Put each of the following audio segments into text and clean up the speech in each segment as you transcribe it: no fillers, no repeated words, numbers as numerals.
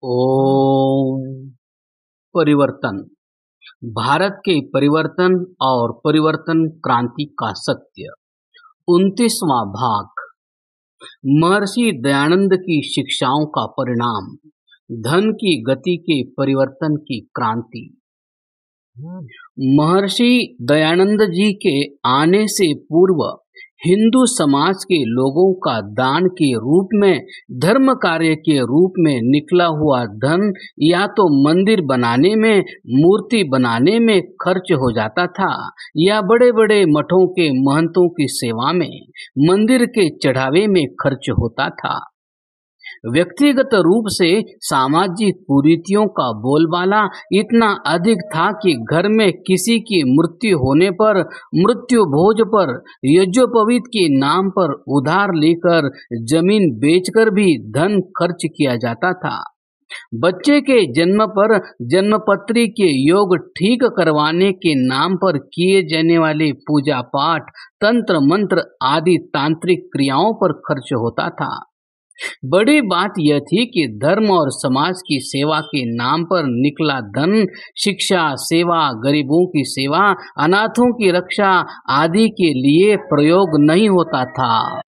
ओम। परिवर्तन। भारत के परिवर्तन और परिवर्तन क्रांति का सत्य। 29वां भाग। महर्षि दयानंद की शिक्षाओं का परिणाम। धन की गति के परिवर्तन की क्रांति। महर्षि दयानंद जी के आने से पूर्व हिंदू समाज के लोगों का दान के रूप में, धर्म कार्य के रूप में निकला हुआ धन या तो मंदिर बनाने में, मूर्ति बनाने में खर्च हो जाता था, या बड़े बड़े मठों के महंतों की सेवा में, मंदिर के चढ़ावे में खर्च होता था। व्यक्तिगत रूप से सामाजिक कुरीतियों का बोलबाला इतना अधिक था कि घर में किसी की मृत्यु होने पर, मृत्यु भोज पर, यज्ञोपवीत के नाम पर उधार लेकर, जमीन बेचकर भी धन खर्च किया जाता था। बच्चे के जन्म पर जन्मपत्री के योग ठीक करवाने के नाम पर किए जाने वाले पूजा पाठ, तंत्र मंत्र आदि तांत्रिक क्रियाओं पर खर्च होता था। बड़ी बात यह थी कि धर्म और समाज की सेवा के नाम पर निकला धन शिक्षा, सेवा, गरीबों की सेवा, अनाथों की रक्षा आदि के लिए प्रयोग नहीं होता था।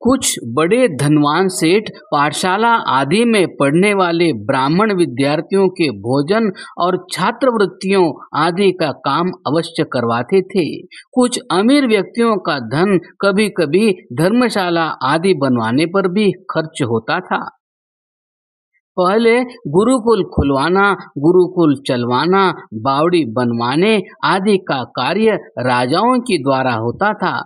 कुछ बड़े धनवान सेठ पाठशाला आदि में पढ़ने वाले ब्राह्मण विद्यार्थियों के भोजन और छात्रवृत्तियों आदि का काम अवश्य करवाते थे। कुछ अमीर व्यक्तियों का धन कभी कभी धर्मशाला आदि बनवाने पर भी खर्च होता था। पहले गुरुकुल खुलवाना, गुरुकुल चलवाना, बावड़ी बनवाने आदि का कार्य राजाओं के द्वारा होता था।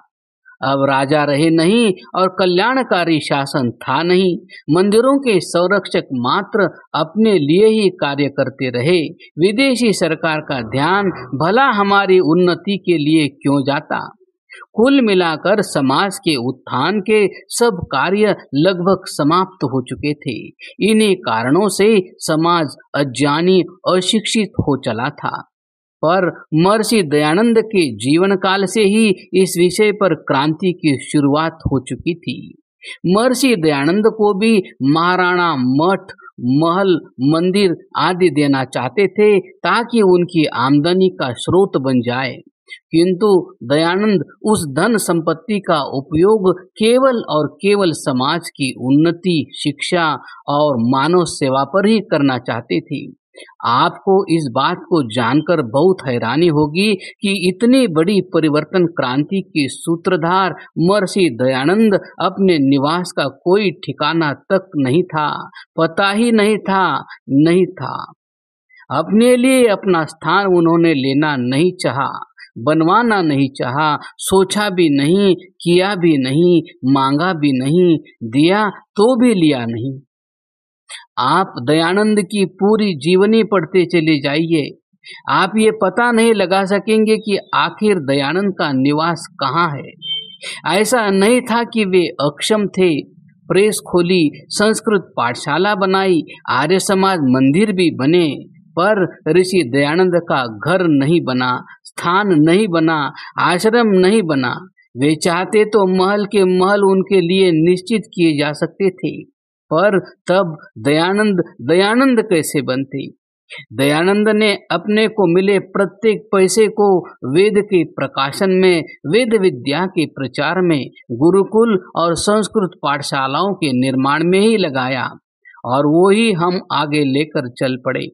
अब राजा रहे नहीं और कल्याणकारी शासन था नहीं। मंदिरों के संरक्षक मात्र अपने लिए ही कार्य करते रहे। विदेशी सरकार का ध्यान भला हमारी उन्नति के लिए क्यों जाता। कुल मिलाकर समाज के उत्थान के सब कार्य लगभग समाप्त हो चुके थे। इन्हीं कारणों से समाज अज्ञानी, अशिक्षित हो चला था। पर महर्षि दयानंद के जीवन काल से ही इस विषय पर क्रांति की शुरुआत हो चुकी थी। महर्षि दयानंद को भी महाराणा मठ, महल, मंदिर आदि देना चाहते थे ताकि उनकी आमदनी का स्रोत बन जाए, किंतु दयानंद उस धन संपत्ति का उपयोग केवल और केवल समाज की उन्नति, शिक्षा और मानव सेवा पर ही करना चाहते थे। आपको इस बात को जानकर बहुत हैरानी होगी कि इतनी बड़ी परिवर्तन क्रांति के सूत्रधार महर्षि दयानंद अपने निवास का कोई ठिकाना तक नहीं था, पता ही नहीं था। अपने लिए अपना स्थान उन्होंने लेना नहीं चाहा, बनवाना नहीं चाहा, सोचा भी नहीं, किया भी नहीं, मांगा भी नहीं, दिया तो भी लिया नहीं। आप दयानंद की पूरी जीवनी पढ़ते चले जाइए, आप ये पता नहीं लगा सकेंगे कि आखिर दयानंद का निवास कहाँ है। ऐसा नहीं था कि वे अक्षम थे। प्रेस खोली, संस्कृत पाठशाला बनाई, आर्य समाज मंदिर भी बने, पर ऋषि दयानंद का घर नहीं बना, स्थान नहीं बना, आश्रम नहीं बना। वे चाहते तो महल के महल उनके लिए निश्चित किए जा सकते थे, पर तब दयानंद कैसे बनते। दयानंद ने अपने को मिले प्रत्येक पैसे को वेद के प्रकाशन में, वेद विद्या के प्रचार में, गुरुकुल और संस्कृत पाठशालाओं के निर्माण में ही लगाया, और वो ही हम आगे लेकर चल पड़े।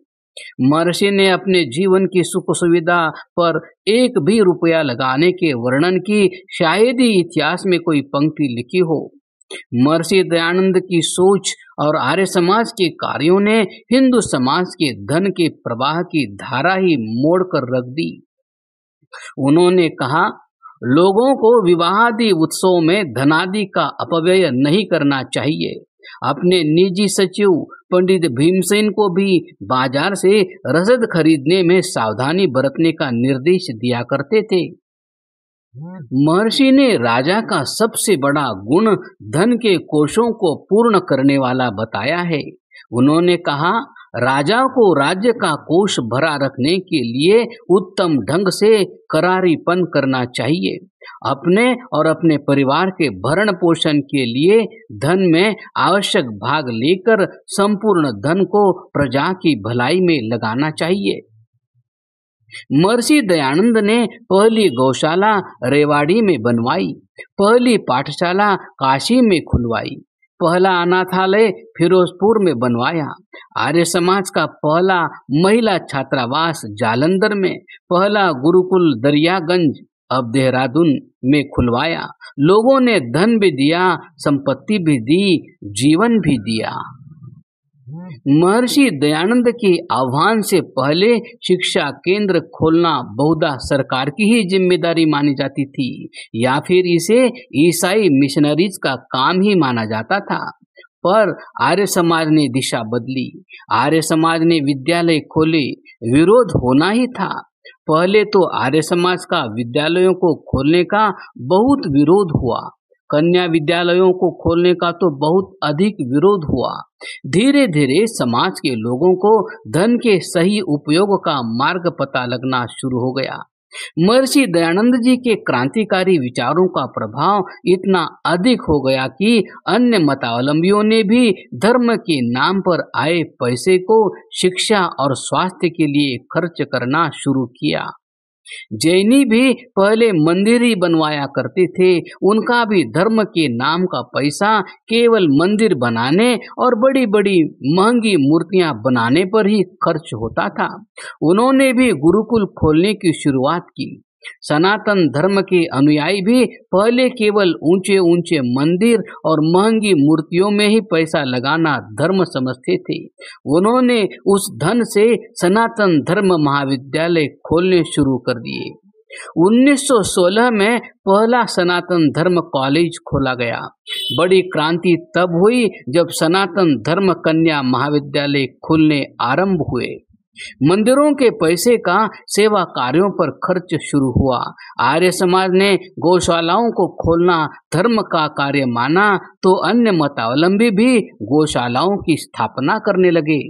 महर्षि ने अपने जीवन की सुख सुविधा पर एक भी रुपया लगाने के वर्णन की शायद ही इतिहास में कोई पंक्ति लिखी हो। महर्षि दयानंद की सोच और आर्य समाज के कार्यों ने हिंदू समाज के धन के प्रवाह की धारा ही मोड़कर रख दी। उन्होंने कहा, लोगों को विवाहादि उत्सव में धनादि का अपव्यय नहीं करना चाहिए। अपने निजी सचिव पंडित भीमसेन को भी बाजार से रसद खरीदने में सावधानी बरतने का निर्देश दिया करते थे। महर्षि ने राजा का सबसे बड़ा गुण धन के कोषों को पूर्ण करने वाला बताया है। उन्होंने कहा, राजा को राज्य का कोष भरा रखने के लिए उत्तम ढंग से करारीपन करना चाहिए। अपने और अपने परिवार के भरण पोषण के लिए धन में आवश्यक भाग लेकर संपूर्ण धन को प्रजा की भलाई में लगाना चाहिए। महर्षि दयानंद ने पहली गौशाला रेवाड़ी में बनवाई, पहली पाठशाला काशी में खुलवाई, पहला अनाथालय फिरोजपुर में बनवाया, आर्य समाज का पहला महिला छात्रावास जालंधर में, पहला गुरुकुल दरियागंज अब देहरादून में खुलवाया। लोगों ने धन भी दिया, संपत्ति भी दी, जीवन भी दिया। महर्षि दयानंद के आह्वान से पहले शिक्षा केंद्र खोलना बहुधा सरकार की ही जिम्मेदारी मानी जाती थी या फिर इसे ईसाई मिशनरीज का काम ही माना जाता था। पर आर्य समाज ने दिशा बदली, आर्य समाज ने विद्यालय खोले, विरोध होना ही था। पहले तो आर्य समाज का विद्यालयों को खोलने का बहुत विरोध हुआ, कन्या विद्यालयों को खोलने का तो बहुत अधिक विरोध हुआ। धीरे धीरे समाज के लोगों को धन के सही उपयोग का मार्ग पता लगना शुरू हो गया। महर्षि दयानंद जी के क्रांतिकारी विचारों का प्रभाव इतना अधिक हो गया कि अन्य मतावलंबियों ने भी धर्म के नाम पर आए पैसे को शिक्षा और स्वास्थ्य के लिए खर्च करना शुरू किया। जैनी भी पहले मंदिर ही बनवाया करते थे, उनका भी धर्म के नाम का पैसा केवल मंदिर बनाने और बड़ी बड़ी महंगी मूर्तियां बनाने पर ही खर्च होता था। उन्होंने भी गुरुकुल खोलने की शुरुआत की। सनातन धर्म के अनुयायी भी पहले केवल ऊंचे ऊंचे मंदिर और महंगी मूर्तियों में ही पैसा लगाना धर्म समझते थे। उन्होंने उस धन से सनातन धर्म महाविद्यालय खोलने शुरू कर दिए। 1916 में पहला सनातन धर्म कॉलेज खोला गया। बड़ी क्रांति तब हुई जब सनातन धर्म कन्या महाविद्यालय खुलने आरंभ हुए। मंदिरों के पैसे का सेवा कार्यों पर खर्च शुरू हुआ। आर्य समाज ने गौशालाओं को खोलना धर्म का कार्य माना तो अन्य मतावलंबी भी गौशालाओं की स्थापना करने लगे।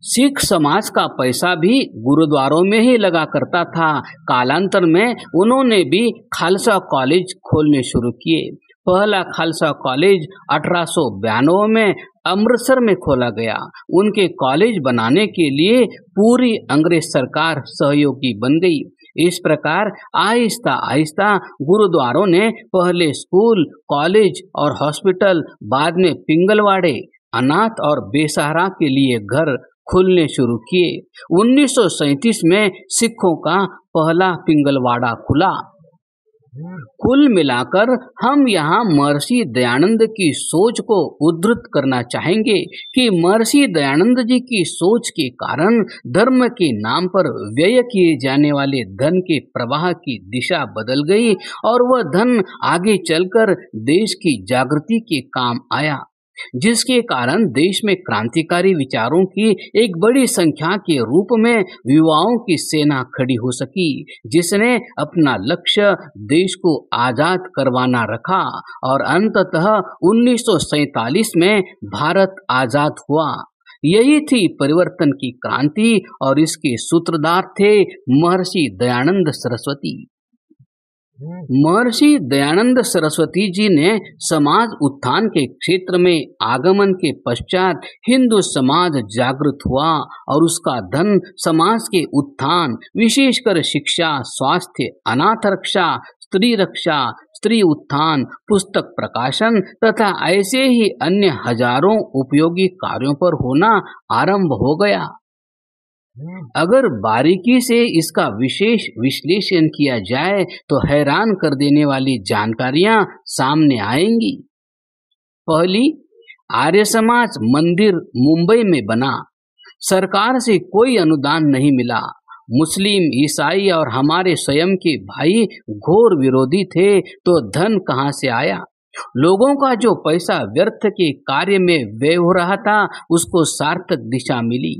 सिख समाज का पैसा भी गुरुद्वारों में ही लगा करता था। कालांतर में उन्होंने भी खालसा कॉलेज खोलने शुरू किए। पहला खालसा कॉलेज 1892 में अमृतसर में खोला गया। उनके कॉलेज बनाने के लिए पूरी अंग्रेज सरकार सहयोगी बन गई। इस प्रकार आहिस्ता आहिस्ता गुरुद्वारों ने पहले स्कूल, कॉलेज और हॉस्पिटल, बाद में पिंगलवाड़े, अनाथ और बेसहारा के लिए घर खुलने शुरू किए। 1937 में सिखों का पहला पिंगलवाड़ा खुला। कुल मिलाकर हम यहाँ महर्षि दयानंद की सोच को उद्धृत करना चाहेंगे कि महर्षि दयानंद जी की सोच के कारण धर्म के नाम पर व्यय किए जाने वाले धन के प्रवाह की दिशा बदल गई और वह धन आगे चलकर देश की जागृति के काम आया, जिसके कारण देश में क्रांतिकारी विचारों की एक बड़ी संख्या के रूप में युवाओं की सेना खड़ी हो सकी, जिसने अपना लक्ष्य देश को आजाद करवाना रखा और अंततः 1947 में भारत आजाद हुआ। यही थी परिवर्तन की क्रांति और इसके सूत्रधार थे महर्षि दयानंद सरस्वती। महर्षि दयानंद सरस्वती जी ने समाज उत्थान के क्षेत्र में आगमन के पश्चात हिंदू समाज जागृत हुआ और उसका धन समाज के उत्थान, विशेषकर शिक्षा, स्वास्थ्य, अनाथ रक्षा, स्त्री रक्षा, स्त्री उत्थान, पुस्तक प्रकाशन तथा ऐसे ही अन्य हजारों उपयोगी कार्यों पर होना आरंभ हो गया। अगर बारीकी से इसका विशेष विश्लेषण किया जाए तो हैरान कर देने वाली जानकारियां सामने आएंगी। पहली, आर्य समाज मंदिर मुंबई में बना, सरकार से कोई अनुदान नहीं मिला। मुस्लिम, ईसाई और हमारे स्वयं के भाई घोर विरोधी थे, तो धन कहां से आया? लोगों का जो पैसा व्यर्थ के कार्य में व्यय हो रहा था, उसको सार्थक दिशा मिली।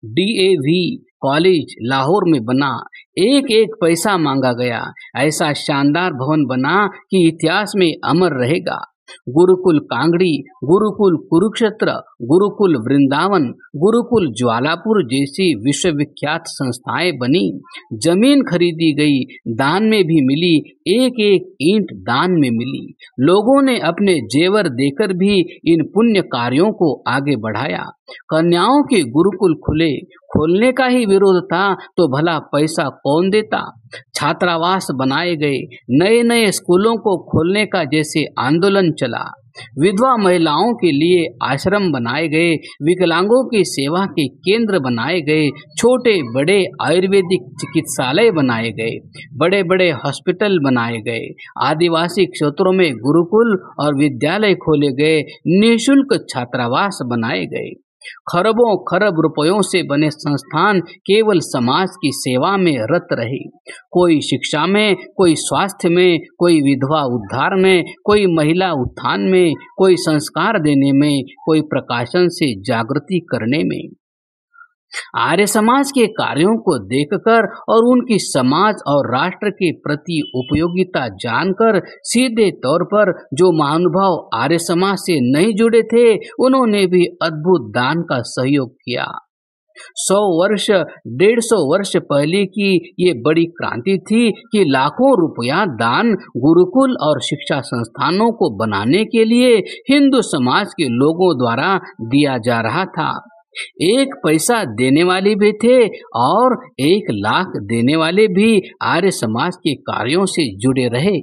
डीएवी कॉलेज लाहौर में बना, एक एक पैसा मांगा गया। ऐसा शानदार भवन बना कि इतिहास में अमर रहेगा। गुरुकुल कांगड़ी, गुरुकुल कुरुक्षेत्र, गुरुकुल वृंदावन, गुरुकुल ज्वालापुर जैसी विश्वविख्यात संस्थाएं बनी। जमीन खरीदी गई, दान में भी मिली, एक एक ईंट दान में मिली। लोगों ने अपने जेवर देकर भी इन पुण्य कार्यों को आगे बढ़ाया। कन्याओं के गुरुकुल खुले, खोलने का ही विरोध था तो भला पैसा कौन देता। छात्रावास बनाए गए, नए नए स्कूलों को खोलने का जैसे आंदोलन चला। विधवा महिलाओं के लिए आश्रम बनाए गए, विकलांगों की सेवा के केंद्र बनाए गए, छोटे बड़े आयुर्वेदिक चिकित्सालय बनाए गए, बड़े बड़े हॉस्पिटल बनाए गए, आदिवासी क्षेत्रों में गुरुकुल और विद्यालय खोले गए, निःशुल्क छात्रावास बनाए गए। खरबों खरब रुपयों से बने संस्थान केवल समाज की सेवा में रत रहे। कोई शिक्षा में, कोई स्वास्थ्य में, कोई विधवा उद्धार में, कोई महिला उत्थान में, कोई संस्कार देने में, कोई प्रकाशन से जागृति करने में। आर्य समाज के कार्यों को देखकर और उनकी समाज और राष्ट्र के प्रति उपयोगिता जानकर सीधे तौर पर जो महानुभाव आर्य समाज से नहीं जुड़े थे, उन्होंने भी अद्भुत दान का सहयोग किया। 100 वर्ष 150 वर्ष पहले की ये बड़ी क्रांति थी कि लाखों रुपया दान गुरुकुल और शिक्षा संस्थानों को बनाने के लिए हिंदू समाज के लोगों द्वारा दिया जा रहा था। 1 पैसा देने वाले भी थे और 1 लाख देने वाले भी आर्य समाज के कार्यों से जुड़े रहे।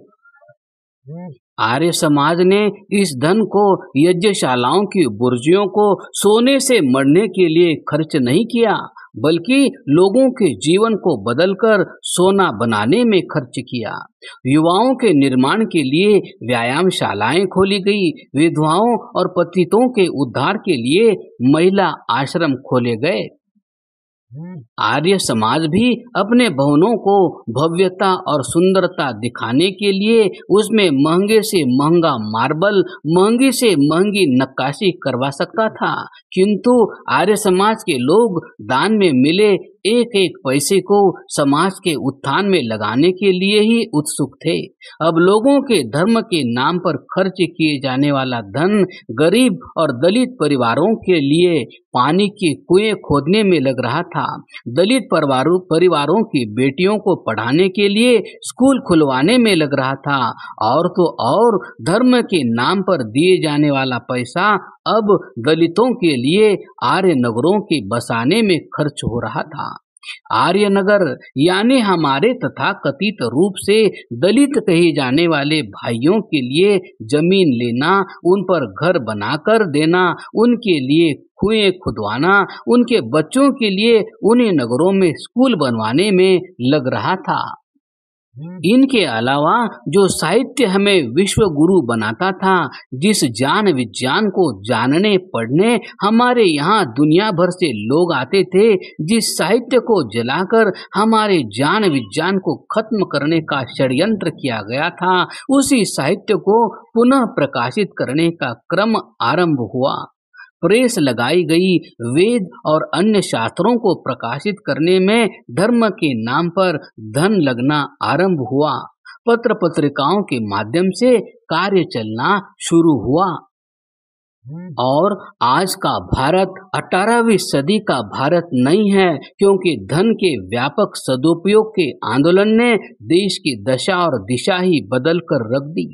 आर्य समाज ने इस धन को यज्ञशालाओं की बुर्जियों को सोने से मढ़ने के लिए खर्च नहीं किया, बल्कि लोगों के जीवन को बदलकर सोना बनाने में खर्च किया। युवाओं के निर्माण के लिए व्यायामशालाएं खोली गई, विधवाओं और पतितों के उद्धार के लिए महिला आश्रम खोले गए। आर्य समाज भी अपने भवनों को भव्यता और सुंदरता दिखाने के लिए उसमें महंगे से महंगा मार्बल, महंगी से महंगी नक्काशी करवा सकता था, किंतु आर्य समाज के लोग दान में मिले एक एक पैसे को समाज के उत्थान में लगाने के लिए ही उत्सुक थे। अब लोगों के धर्म के नाम पर खर्च किए जाने वाला धन गरीब और दलित परिवारों के लिए पानी के कुएं खोदने में लग रहा था। दलित परिवारों की बेटियों को पढ़ाने के लिए स्कूल खुलवाने में लग रहा था, और तो और धर्म के नाम पर दिए जाने वाला पैसा अब दलितों के लिए आर्य नगरों के बसाने में खर्च हो रहा था। आर्य नगर यानी हमारे तथा कथित रूप से दलित कहे जाने वाले भाइयों के लिए जमीन लेना, उन पर घर बनाकर देना, उनके लिए कुएं खुदवाना, उनके बच्चों के लिए उन्हीं नगरों में स्कूल बनवाने में लग रहा था। इनके अलावा जो साहित्य हमें विश्व गुरु बनाता था, जिस ज्ञान विज्ञान को जानने पढ़ने हमारे यहाँ दुनिया भर से लोग आते थे, जिस साहित्य को जलाकर हमारे ज्ञान विज्ञान को खत्म करने का षड्यंत्र किया गया था, उसी साहित्य को पुनः प्रकाशित करने का क्रम आरंभ हुआ। प्रेस लगाई गई, वेद और अन्य शास्त्रों को प्रकाशित करने में धर्म के नाम पर धन लगना आरंभ हुआ। पत्र पत्रिकाओं के माध्यम से कार्य चलना शुरू हुआ। और आज का भारत 18वीं सदी का भारत नहीं है, क्योंकि धन के व्यापक सदुपयोग के आंदोलन ने देश की दशा और दिशा ही बदल कर रख दी।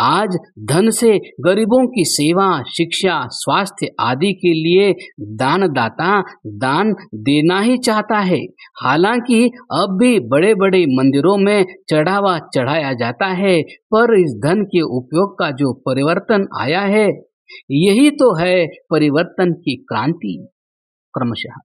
आज धन से गरीबों की सेवा, शिक्षा, स्वास्थ्य आदि के लिए दानदाता दान देना ही चाहता है। हालांकि अब भी बड़े बड़े मंदिरों में चढ़ावा चढ़ाया जाता है, पर इस धन के उपयोग का जो परिवर्तन आया है, यही तो है परिवर्तन की क्रांति। क्रमशः